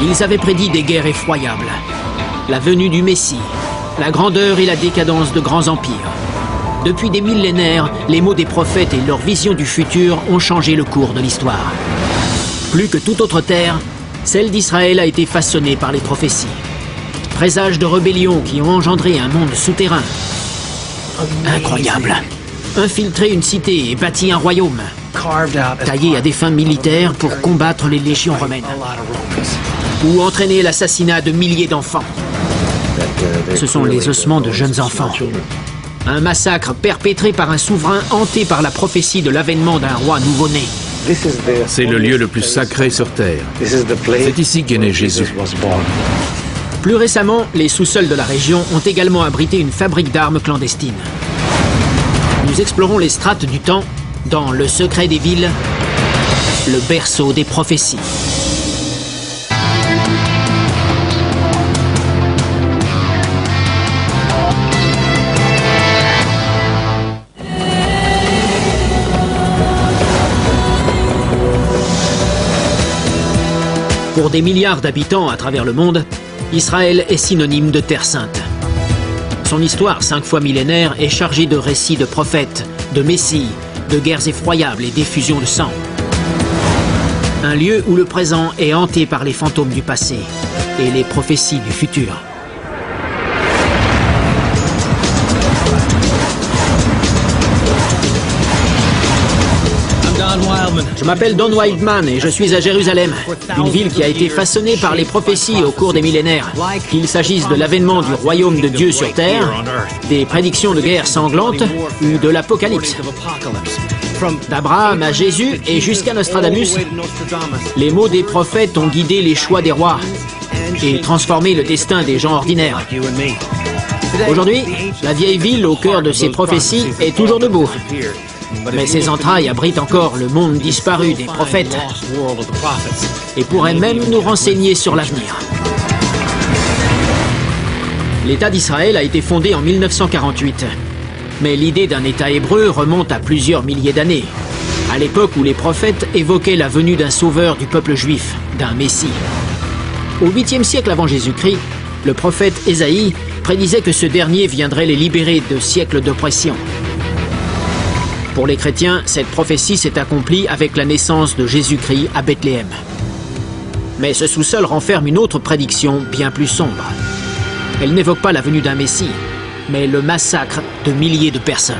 Ils avaient prédit des guerres effroyables, la venue du Messie, la grandeur et la décadence de grands empires. Depuis des millénaires, les mots des prophètes et leur vision du futur ont changé le cours de l'histoire. Plus que toute autre terre, celle d'Israël a été façonnée par les prophéties. Présages de rébellions qui ont engendré un monde souterrain. Incroyable. Infiltrer une cité et bâtir un royaume. Taillé à des fins militaires pour combattre les légions romaines. Ou entraîner l'assassinat de milliers d'enfants. Ce sont les ossements de jeunes enfants. Un massacre perpétré par un souverain hanté par la prophétie de l'avènement d'un roi nouveau-né. C'est le lieu le plus sacré sur Terre. C'est ici qu'est né Jésus. Plus récemment, les sous-sols de la région ont également abrité une fabrique d'armes clandestine. Nous explorons les strates du temps dans Le secret des villes, le berceau des prophéties. Pour des milliards d'habitants à travers le monde, Israël est synonyme de Terre Sainte. Son histoire 5 fois millénaire est chargée de récits de prophètes, de messies, de guerres effroyables et d'effusions de sang. Un lieu où le présent est hanté par les fantômes du passé et les prophéties du futur. Je m'appelle Don Wildman et je suis à Jérusalem, une ville qui a été façonnée par les prophéties au cours des millénaires. Qu'il s'agisse de l'avènement du royaume de Dieu sur terre, des prédictions de guerres sanglantes ou de l'Apocalypse. D'Abraham à Jésus et jusqu'à Nostradamus, les mots des prophètes ont guidé les choix des rois et transformé le destin des gens ordinaires. Aujourd'hui, la vieille ville au cœur de ces prophéties est toujours debout. Mais ses entrailles abritent encore le monde disparu des prophètes et pourraient même nous renseigner sur l'avenir. L'État d'Israël a été fondé en 1948. Mais l'idée d'un État hébreu remonte à plusieurs milliers d'années, à l'époque où les prophètes évoquaient la venue d'un sauveur du peuple juif, d'un Messie. Au 8e siècle avant Jésus-Christ, le prophète Ésaïe prédisait que ce dernier viendrait les libérer de siècles d'oppression. Pour les chrétiens, cette prophétie s'est accomplie avec la naissance de Jésus-Christ à Bethléem. Mais ce sous-sol renferme une autre prédiction bien plus sombre. Elle n'évoque pas la venue d'un Messie, mais le massacre de milliers de personnes.